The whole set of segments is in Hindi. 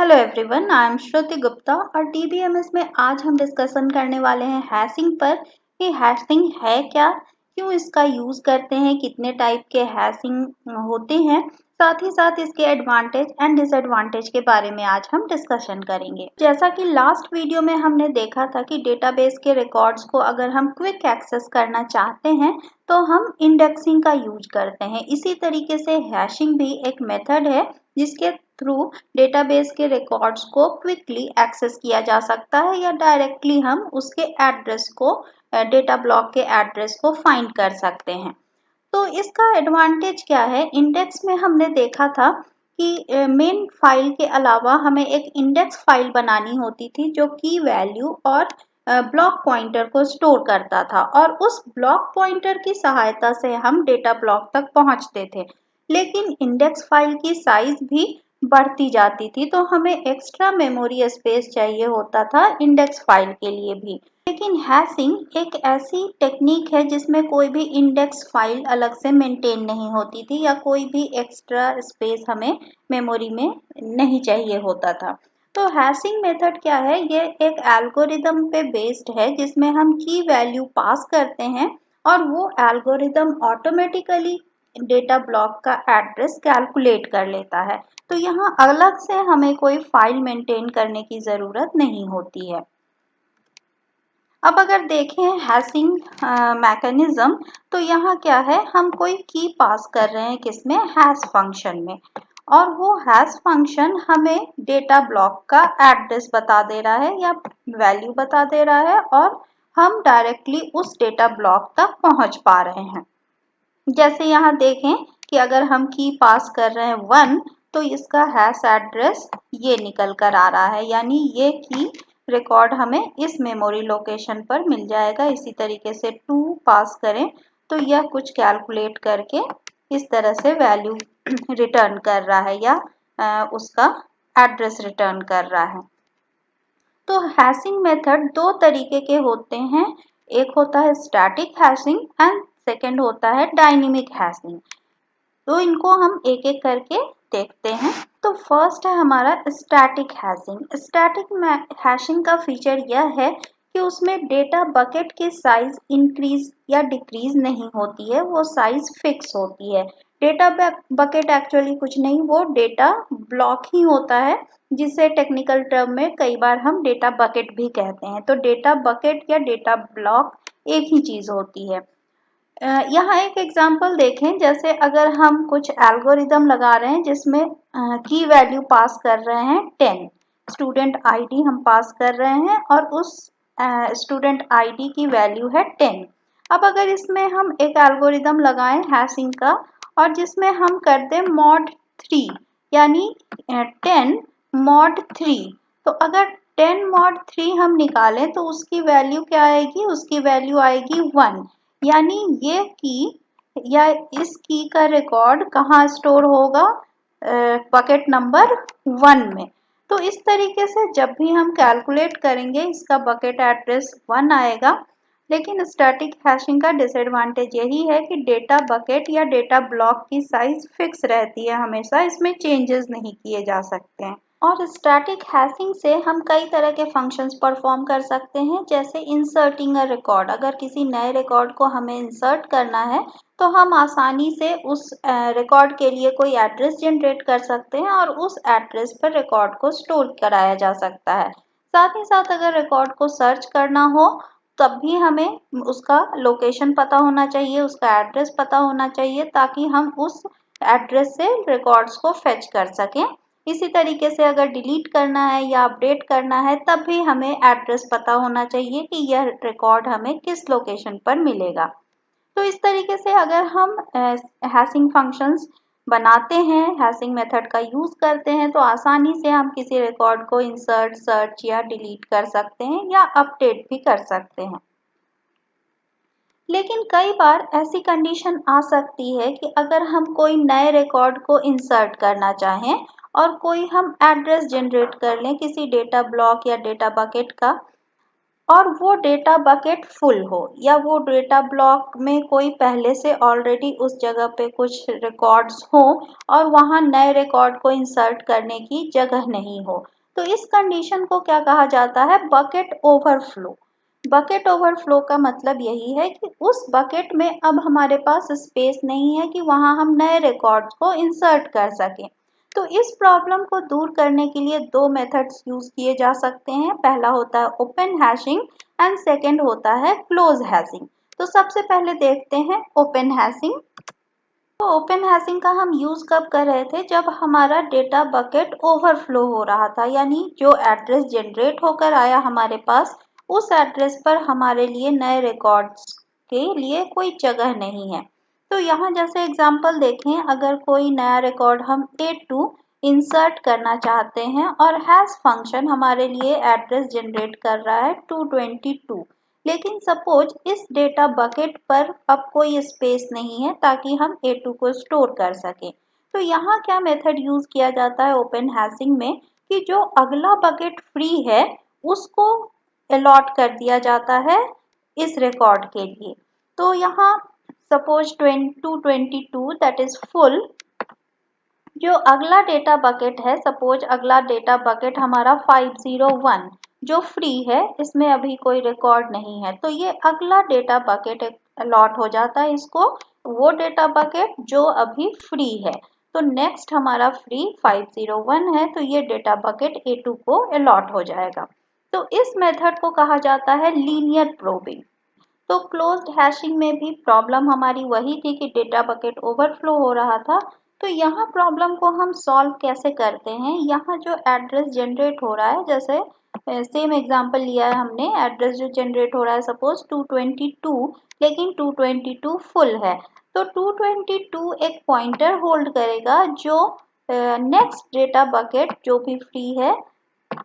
हेलो एवरीवन, आई एम श्रुति गुप्ता और टीबीएमएस में आज हम डिस्कशन करने वाले हैं हैशिंग पर कि हैशिंग है क्या, क्यों इसका यूज करते हैं, कितने टाइप के हैशिंग होते हैं, साथ ही साथ इसके एडवांटेज एंड डिसएडवांटेज के बारे में आज हम डिस्कशन करेंगे। जैसा कि लास्ट वीडियो में हमने देखा था कि डेटाबेस के रिकॉर्ड्स को अगर हम क्विक एक्सेस करना चाहते हैं तो हम इंडेक्सिंग का यूज करते हैं। इसी तरीके से हैशिंग भी एक मेथड है जिसके थ्रू डेटाबेस के रिकॉर्ड्स को क्विकली एक्सेस किया जा सकता है या डायरेक्टली हम उसके एड्रेस को डेटा ब्लॉक के एड्रेस को फाइंड कर सकते हैं। तो इसका एडवांटेज क्या है? इंडेक्स में हमने देखा था कि मेन फाइल के अलावा हमें एक इंडेक्स फाइल बनानी होती थी जो की वैल्यू और ब्लॉक पॉइंटर को स्टोर करता था और उस ब्लॉक पॉइंटर की सहायता से हम डेटा ब्लॉक तक पहुंचते थे। लेकिन इंडेक्स फाइल की साइज भी बढ़ती जाती थी तो हमें एक्स्ट्रा मेमोरी स्पेस चाहिए होता था इंडेक्स फाइल के लिए भी। लेकिन हैशिंग एक ऐसी टेक्निक है जिसमें कोई भी इंडेक्स फाइल अलग से मेंटेन नहीं होती थी या कोई भी एक्स्ट्रा स्पेस हमें मेमोरी में नहीं चाहिए होता था। तो हैशिंग मेथड क्या है? ये एक एल्गोरिदम पे बेस्ड है जिसमें हम की वैल्यू पास करते हैं और वो एल्गोरिदम ऑटोमेटिकली डेटा ब्लॉक का एड्रेस कैलकुलेट कर लेता है। तो यहाँ अलग से हमें कोई फाइल मेंटेन करने की जरूरत नहीं होती है। अब अगर देखें हैशिंग मैकेनिज्म तो यहाँ क्या है, हम कोई की पास कर रहे हैं किसमें, हैश फंक्शन में, और वो हैश फंक्शन हमें डेटा ब्लॉक का एड्रेस बता दे रहा है या वैल्यू बता दे रहा है और हम डायरेक्टली उस डेटा ब्लॉक तक पहुंच पा रहे हैं। जैसे यहाँ देखें कि अगर हम की पास कर रहे हैं 1 तो इसका हैश एड्रेस ये निकल कर आ रहा है, यानी ये की रिकॉर्ड हमें इस मेमोरी लोकेशन पर मिल जाएगा। इसी तरीके से 2 पास करें तो यह कुछ कैलकुलेट करके इस तरह से वैल्यू रिटर्न कर रहा है या उसका एड्रेस रिटर्न कर रहा है। तो हैशिंग मेथड दो तरीके के होते हैं, एक होता है स्टैटिक हैशिंग एंड सेकेंड होता है डायनेमिक हैशिंग। तो इनको हम एक एक करके देखते हैं। तो फर्स्ट है हमारा स्टैटिक हैशिंग। स्टैटिक हैशिंग का फीचर यह है कि उसमें डेटा बकेट की साइज इंक्रीज या डिक्रीज नहीं होती है, वो साइज फिक्स होती है। डेटा बकेट एक्चुअली कुछ नहीं, वो डेटा ब्लॉक ही होता है जिसे टेक्निकल टर्म में कई बार हम डेटा बकेट भी कहते हैं। तो डेटा बकेट या डेटा ब्लॉक एक ही चीज होती है। यहाँ एक एग्जांपल देखें, जैसे अगर हम कुछ एल्गोरिदम लगा रहे हैं जिसमें की वैल्यू पास कर रहे हैं 10, स्टूडेंट आईडी हम पास कर रहे हैं और उस स्टूडेंट आईडी की वैल्यू है 10। अब अगर इसमें हम एक एल्गोरिदम लगाएं हैशिंग का और जिसमें हम कर दें mod 3 यानी 10 mod 3, तो अगर 10 mod 3 हम निकालें तो उसकी वैल्यू क्या आएगी, उसकी वैल्यू आएगी 1। यानी ये की या इस की का रिकॉर्ड कहाँ स्टोर होगा, बकेट नंबर 1 में। तो इस तरीके से जब भी हम कैलकुलेट करेंगे इसका बकेट एड्रेस 1 आएगा। लेकिन स्टैटिक हैशिंग का डिसएडवांटेज यही है कि डेटा बकेट या डेटा ब्लॉक की साइज फिक्स रहती है, हमेशा इसमें चेंजेस नहीं किए जा सकते हैं। और स्टैटिक हैशिंग से हम कई तरह के फंक्शंस परफॉर्म कर सकते हैं, जैसे इंसर्टिंग अ रिकॉर्ड। अगर किसी नए रिकॉर्ड को हमें इंसर्ट करना है तो हम आसानी से उस रिकॉर्ड के लिए कोई एड्रेस जनरेट कर सकते हैं और उस एड्रेस पर रिकॉर्ड को स्टोर कराया जा सकता है। साथ ही साथ अगर रिकॉर्ड को सर्च करना हो तब भी हमें उसका लोकेशन पता होना चाहिए, उसका एड्रेस पता होना चाहिए ताकि हम उस एड्रेस से रिकॉर्ड्स को फेच कर सकें। इसी तरीके से अगर डिलीट करना है या अपडेट करना है तब भी हमें एड्रेस पता होना चाहिए कि यह रिकॉर्ड हमें किस लोकेशन पर मिलेगा। तो इस तरीके से अगर हम हैशिंग फंक्शंस बनाते हैं, हैशिंग मेथड का यूज करते हैं, तो आसानी से हम किसी रिकॉर्ड को इंसर्ट, सर्च या डिलीट कर सकते हैं या अपडेट भी कर सकते हैं। लेकिन कई बार ऐसी कंडीशन आ सकती है कि अगर हम कोई नए रिकॉर्ड को इंसर्ट करना चाहें और कोई हम एड्रेस जनरेट कर लें किसी डेटा ब्लॉक या डेटा बकेट का, और वो डेटा बकेट फुल हो या वो डेटा ब्लॉक में कोई पहले से ऑलरेडी उस जगह पे कुछ रिकॉर्ड्स हो और वहाँ नए रिकॉर्ड को इंसर्ट करने की जगह नहीं हो। तो इस कंडीशन को क्या कहा जाता है? Bucket overflow. बकेट ओवरफ्लो का मतलब यही है कि उस बकेट में अब हमारे पास स्पेस नहीं है कि वहाँ हम नए रिकॉर्ड्स को इंसर्ट कर सकें। तो इस प्रॉब्लम को दूर करने के लिए दो मेथड्स यूज किए जा सकते हैं। पहला होता है ओपन हैशिंग एंड सेकंड होता है क्लोज हैशिंग। तो सबसे पहले देखते हैं ओपन हैशिंग। तो ओपन हैशिंग का हम यूज कब कर रहे थे? जब हमारा डेटा बकेट ओवरफ्लो हो रहा था, यानी जो एड्रेस जनरेट होकर आया हमारे पास, उस एड्रेस पर हमारे लिए नए रिकॉर्ड्स के लिए कोई जगह नहीं है। तो यहाँ जैसे एग्जांपल देखें, अगर कोई नया रिकॉर्ड हम A2 इंसर्ट करना चाहते हैं और हैश फंक्शन हमारे लिए एड्रेस जनरेट कर रहा है 222, लेकिन सपोज इस डेटा बकेट पर अब कोई स्पेस नहीं है ताकि हम A2 को स्टोर कर सकें। तो यहाँ क्या मेथड यूज किया जाता है ओपन हैशिंग में कि जो अगला बकेट फ्री है उसको अलॉट कर दिया जाता है इस रिकॉर्ड के लिए। तो यहाँ सपोज 222 दैट इज फुल। जो अगला डेटा बकेट है, सपोज अगला डेटा बकेट हमारा 501 जो फ्री है, इसमें अभी कोई रिकॉर्ड नहीं है, तो ये अगला डेटा बकेट अलॉट हो जाता है इसको, वो डेटा बकेट जो अभी फ्री है। तो नेक्स्ट हमारा फ्री 501 है, तो ये डेटा बकेट A2 को अलॉट हो जाएगा। तो इस मेथड को कहा जाता है लीनियर प्रोबिंग। तो क्लोज्ड हैशिंग में भी प्रॉब्लम हमारी वही थी कि डेटा बकेट ओवरफ्लो हो रहा था। तो यहाँ प्रॉब्लम को हम सॉल्व कैसे करते हैं? यहाँ जो एड्रेस जनरेट हो रहा है, जैसे सेम एग्जांपल लिया है हमने, एड्रेस जो जनरेट हो रहा है सपोज 222, लेकिन 222 फुल है। तो 222 एक पॉइंटर होल्ड करेगा जो नेक्स्ट डेटा बकेट जो भी फ्री है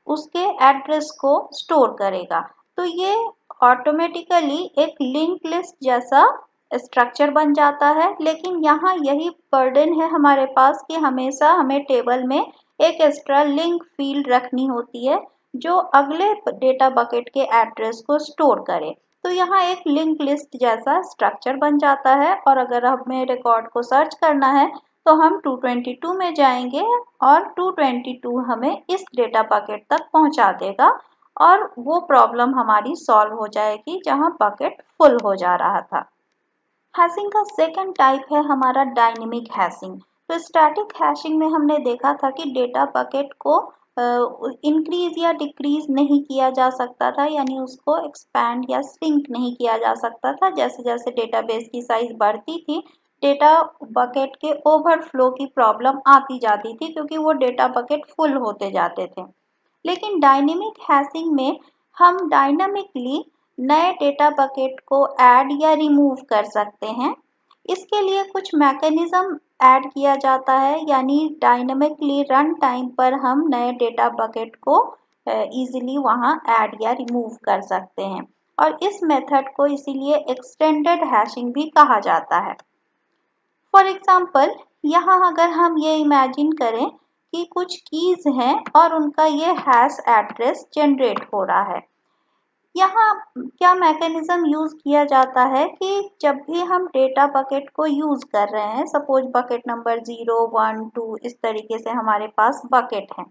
उसके एड्रेस को स्टोर करेगा। तो ये ऑटोमेटिकली एक लिंक लिस्ट जैसा स्ट्रक्चर बन जाता है, लेकिन यहाँ यही बर्डन है हमारे पास कि हमेशा हमें टेबल में एक एक्स्ट्रा लिंक फील्ड रखनी होती है जो अगले डेटा बकेट के एड्रेस को स्टोर करे। तो यहाँ एक लिंक लिस्ट जैसा स्ट्रक्चर बन जाता है, और अगर हमें रिकॉर्ड को सर्च करना है तो हम 222 में जाएंगे और 222 हमें इस डेटा बकेट तक पहुंचा देगा और वो प्रॉब्लम हमारी सॉल्व हो जाएगी जहां बकेट फुल हो जा रहा था। हैशिंग का सेकंड टाइप है हमारा डायनेमिक हैशिंग। तो स्टैटिक हैशिंग में हमने देखा था कि डेटा बकेट को इंक्रीज या डिक्रीज नहीं किया जा सकता था, यानी उसको एक्सपैंड या श्रिंक नहीं किया जा सकता था। जैसे जैसे डेटाबेस की साइज बढ़ती थी, डेटा बकेट के ओवरफ्लो की प्रॉब्लम आती जाती थी क्योंकि वो डेटा बकेट फुल होते जाते थे। लेकिन डायनेमिक हैशिंग में हम डायनामिकली नए डेटा बकेट को ऐड या रिमूव कर सकते हैं। इसके लिए कुछ मैकेनिज्म ऐड किया जाता है, यानी डायनामिकली रन टाइम पर हम नए डेटा बकेट को इजीली वहां ऐड या रिमूव कर सकते हैं, और इस मेथड को इसीलिए एक्सटेंडेड हैशिंग भी कहा जाता है। फॉर एग्जाम्पल, यहाँ अगर हम ये इमेजिन करें कि कुछ कीज हैं और उनका ये हैश एड्रेस जनरेट हो रहा है। यहाँ क्या मैकेनिज्म यूज किया जाता है कि जब भी हम डेटा बकेट को यूज कर रहे हैं, सपोज बकेट नंबर 0, 1, 2 इस तरीके से हमारे पास बकेट हैं,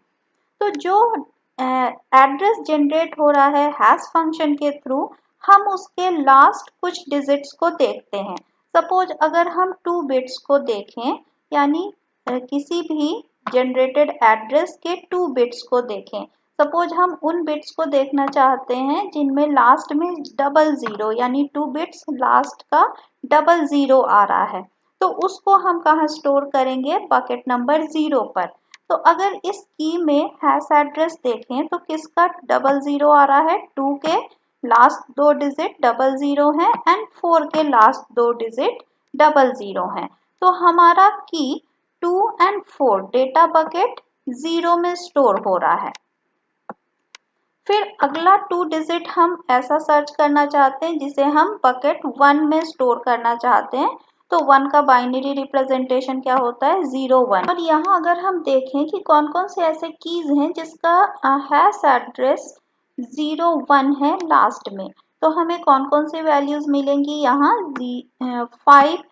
तो जो एड्रेस जनरेट हो रहा है हैश फंक्शन के थ्रू, हम उसके लास्ट कुछ डिजिट्स को देखते हैं। सपोज अगर हम 2 बिट्स को देखें, यानी किसी भी जनरेटेड एड्रेस के 2 बिट्स को देखें। सपोज हम उन बिट्स को देखना चाहते हैं जिनमें लास्ट में 00 यानी 2 बिट्स लास्ट का 00 आ रहा है, तो उसको हम कहाँ स्टोर करेंगे? बकेट नंबर 0 पर। तो अगर इस की में हैश एड्रेस देखें तो किसका 00 आ रहा है? 2 के लास्ट 2 डिजिट 00 है एंड 4 के लास्ट 2 डिजिट 00 है। तो हमारा की 2 एंड 4 डेटा बकेट 0 में स्टोर हो रहा है। फिर अगला 2 डिजिट हम ऐसा सर्च करना चाहते हैं जिसे हम बकेट 1 में स्टोर करना चाहते हैं, तो 1 का बाइनरी रिप्रेजेंटेशन क्या होता है? 0, 1। और यहाँ अगर हम देखें कि कौन कौन से ऐसे कीज हैं जिसका हैश एड्रेस 01 है लास्ट में, तो हमें कौन कौन से वैल्यूज मिलेंगी यहाँ 5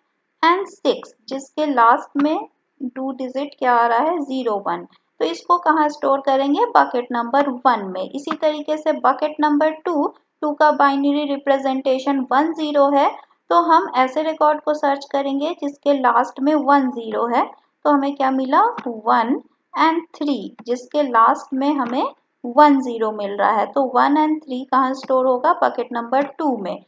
एंड 6, जिसके लास्ट में 2 डिजिट क्या आ रहा है 01। तो इसको कहाँ स्टोर करेंगे, बकेट नंबर 1 में। इसी तरीके से बकेट नंबर 2 का बाइनरी रिप्रेजेंटेशन 10 है, तो हम ऐसे रिकॉर्ड को सर्च करेंगे जिसके लास्ट में 10 है। तो हमें क्या मिला 1 एंड 3, जिसके लास्ट में हमें 10 मिल रहा है। तो 1 एंड 3 कहाँ स्टोर होगा, बकेट नंबर 2 में।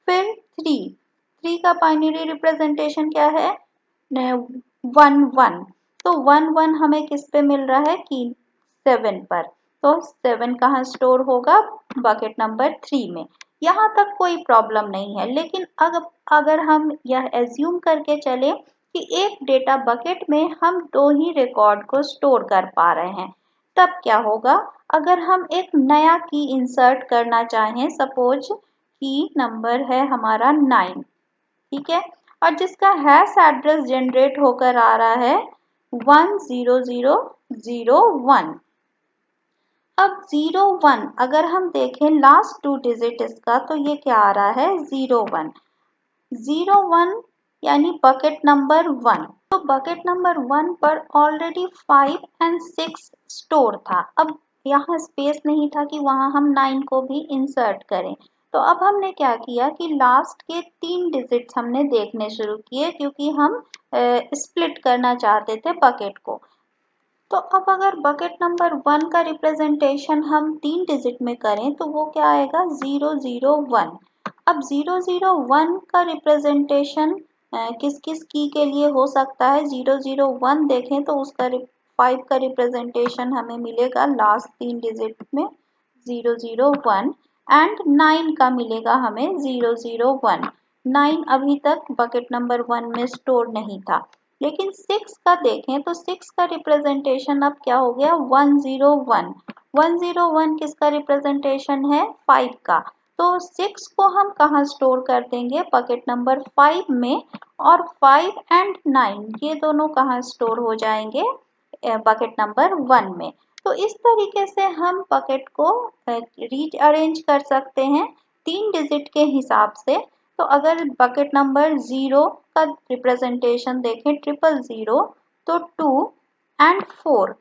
फिर 3 का बाइनरी रिप्रेजेंटेशन क्या है 1 तो 1 हमें किस पे मिल रहा है कि 7 पर। तो 7 कहाँ स्टोर होगा, बकेट नंबर 3 में। यहाँ तक कोई प्रॉब्लम नहीं है, लेकिन अगर हम यह एज्यूम करके चले कि एक डेटा बकेट में हम 2 ही रिकॉर्ड को स्टोर कर पा रहे हैं, तब क्या होगा। अगर हम एक नया की इंसर्ट करना चाहें, सपोज की नंबर है हमारा 9, ठीक है, और जिसका हैश एड्रेस जनरेट होकर आ रहा है 10001। अब 01 अगर हम देखें लास्ट 2 डिजिट इसका, तो ये क्या आ रहा है 01 यानी बकेट नंबर 1। तो बकेट नंबर 1 पर ऑलरेडी 5 एंड 6 स्टोर था। अब यहाँ स्पेस नहीं था कि वहां हम 9 को भी इंसर्ट करें। तो अब हमने क्या किया कि लास्ट के 3 डिजिट्स हमने देखने शुरू किए, क्योंकि हम स्प्लिट करना चाहते थे बकेट को। तो अब अगर बकेट नंबर 1 का रिप्रेजेंटेशन हम 3 डिजिट में करें, तो वो क्या आएगा 001। अब 001 का रिप्रेजेंटेशन किस किस की के लिए हो सकता है, 001 देखें तो उसका 5 का रिप्रेजेंटेशन हमें मिलेगा लास्ट 3 डिजिट में 001, एंड 9 का मिलेगा हमें 001। 9 अभी तक बकेट नंबर 1 में स्टोर नहीं था। लेकिन 6 का देखें तो 6 का रिप्रेजेंटेशन अब क्या हो गया 101। 101 किसका रिप्रेजेंटेशन है 5 का। तो 6 को हम कहाँ स्टोर कर देंगे, बकेट नंबर 5 में, और 5 एंड 9 ये दोनों कहाँ स्टोर हो जाएंगे बकेट नंबर 1 में। तो इस तरीके से हम बकेट को रीअरेंज कर सकते हैं 3 डिजिट के हिसाब से। तो अगर बकेट नंबर 0 का रिप्रेजेंटेशन देखें 000, तो 2 एंड 4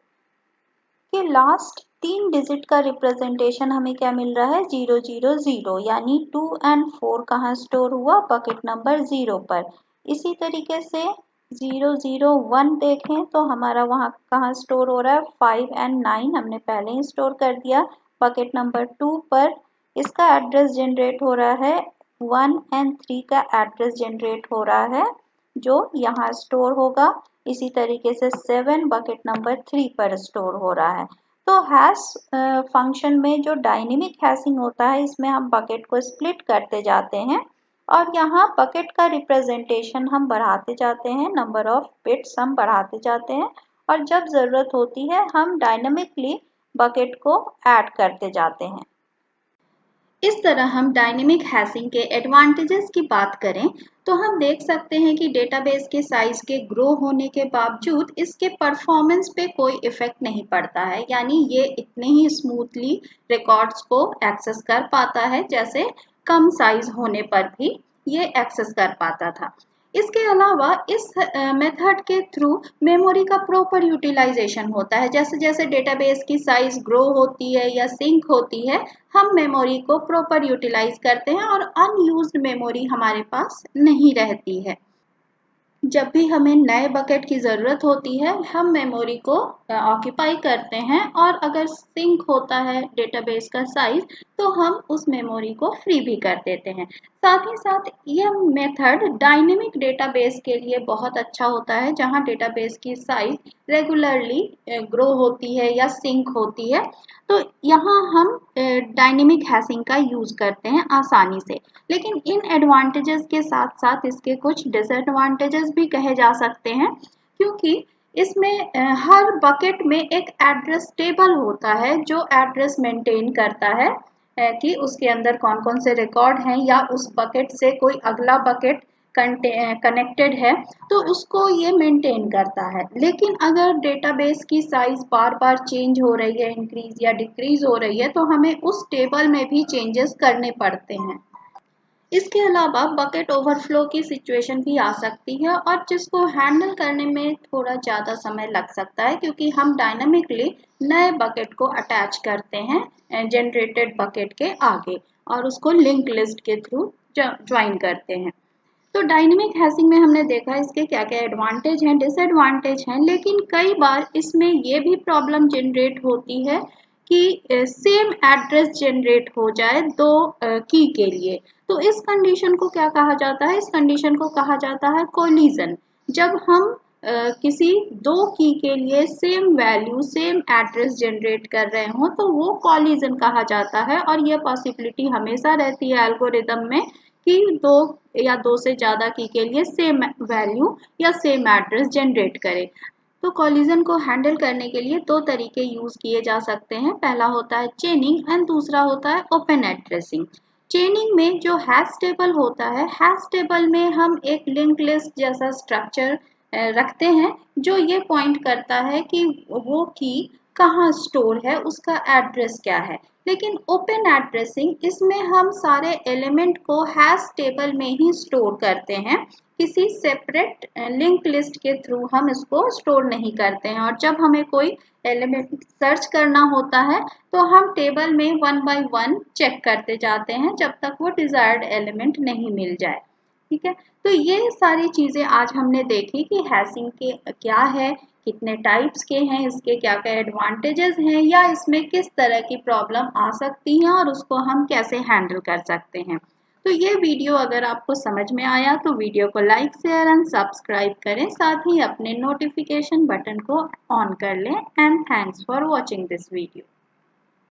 के लास्ट 3 डिजिट का रिप्रेजेंटेशन हमें क्या मिल रहा है 000, यानी 2 एंड 4 कहाँ स्टोर हुआ, बकेट नंबर 0 पर। इसी तरीके से 001 देखें तो हमारा वहाँ कहाँ स्टोर हो रहा है 5 एंड 9 हमने पहले ही स्टोर कर दिया बकेट नंबर 2 पर। इसका एड्रेस जनरेट हो रहा है 1 एंड 3 का एड्रेस जनरेट हो रहा है जो यहाँ स्टोर होगा। इसी तरीके से 7 बकेट नंबर 3 पर स्टोर हो रहा है। तो हैश फंक्शन में जो डायनेमिक हैशिंग होता है, इसमें हम बकेट को स्प्लिट करते जाते हैं और यहाँ बकेट का रिप्रेजेंटेशन हम बढ़ाते जाते हैं, नंबर ऑफ बिट्स हम बढ़ाते जाते हैं, और जब ज़रूरत होती है हम डायनेमिकली बकेट को ऐड करते जाते हैं। इस तरह हम डायनेमिक हैशिंग के एडवांटेजेस की बात करें तो हम देख सकते हैं कि डेटाबेस के साइज के ग्रो होने के बावजूद इसके परफॉर्मेंस पे कोई इफेक्ट नहीं पड़ता है, यानी ये इतने ही स्मूथली रिकॉर्ड्स को एक्सेस कर पाता है जैसे कम साइज होने पर भी ये एक्सेस कर पाता था। इसके अलावा इस मेथड के थ्रू मेमोरी का प्रॉपर यूटिलाइजेशन होता है। जैसे जैसे डेटाबेस की साइज ग्रो होती है या सिंक होती है, हम मेमोरी को प्रॉपर यूटिलाइज करते हैं और अनयूज्ड मेमोरी हमारे पास नहीं रहती है। जब भी हमें नए बकेट की ज़रूरत होती है हम मेमोरी को ऑक्यूपाई करते हैं, और अगर सिंक होता है डेटाबेस का साइज तो हम उस मेमोरी को फ्री भी कर देते हैं। साथ ही साथ यह मेथड डायनेमिक डेटाबेस के लिए बहुत अच्छा होता है जहां डेटाबेस की साइज रेगुलरली ग्रो होती है या सिंक होती है। तो यहाँ हम डायनेमिक हैशिंग का यूज करते हैं आसानी से। लेकिन इन एडवांटेजेस के साथ साथ इसके कुछ डिसएडवांटेजेस भी कहे जा सकते हैं, क्योंकि इसमें हर बकेट में एक एड्रेस टेबल होता है जो एड्रेस मेंटेन करता है कि उसके अंदर कौन कौन से रिकॉर्ड हैं या उस बकेट से कोई अगला बकेट कनेक्टेड है तो उसको ये मेंटेन करता है। लेकिन अगर डेटाबेस की साइज बार बार चेंज हो रही है, इंक्रीज या डिक्रीज हो रही है, तो हमें उस टेबल में भी चेंजेस करने पड़ते हैं। इसके अलावा बकेट ओवरफ्लो की सिचुएशन भी आ सकती है और जिसको हैंडल करने में थोड़ा ज़्यादा समय लग सकता है, क्योंकि हम डायनामिकली नए बकेट को अटैच करते हैं जनरेटेड बकेट के आगे और उसको लिंक लिस्ट के थ्रू ज्वाइन करते हैं। तो डायनेमिक हैशिंग में हमने देखा इसके क्या क्या एडवांटेज हैं, डिसएडवांटेज हैं, लेकिन कई बार इसमें ये भी प्रॉब्लम जनरेट होती है कि सेम एड्रेस जनरेट हो जाए दो की के लिए। तो इस कंडीशन को क्या कहा जाता है? इस कंडीशन को कहा जाता है कोलिजन। जब हम किसी दो की के लिए same value same address generate कर रहे हो तो वो कोलिजन कहा जाता है, और ये पॉसिबिलिटी हमेशा रहती है एल्गोरिदम में कि दो या दो से ज़्यादा की के लिए सेम वैल्यू या सेम एड्रेस जनरेट करे। तो कोलिजन को हैंडल करने के लिए दो तरीके यूज किए जा सकते हैं। पहला होता है चेनिंग एंड दूसरा होता है ओपन एड्रेसिंग। चेनिंग में जो हैश टेबल होता है, हैश टेबल में हम एक लिंक लिस्ट जैसा स्ट्रक्चर रखते हैं जो ये पॉइंट करता है कि वो की कहाँ स्टोर है, उसका एड्रेस क्या है। लेकिन ओपन एड्रेसिंग, इसमें हम सारे एलिमेंट को हैश टेबल में ही स्टोर करते हैं, किसी सेपरेट लिंक लिस्ट के थ्रू हम इसको स्टोर नहीं करते हैं। और जब हमें कोई एलिमेंट सर्च करना होता है तो हम टेबल में वन बाय वन चेक करते जाते हैं जब तक वो डिजायर्ड एलिमेंट नहीं मिल जाए। ठीक है, तो ये सारी चीजें आज हमने देखी कि हैशिंग के क्या है, कितने टाइप्स के हैं, इसके क्या क्या एडवांटेजेस हैं, या इसमें किस तरह की प्रॉब्लम आ सकती है और उसको हम कैसे हैंडल कर सकते हैं। तो ये वीडियो अगर आपको समझ में आया तो वीडियो को लाइक शेयर एंड सब्सक्राइब करें, साथ ही अपने नोटिफिकेशन बटन को ऑन कर लें। And thanks for watching this video.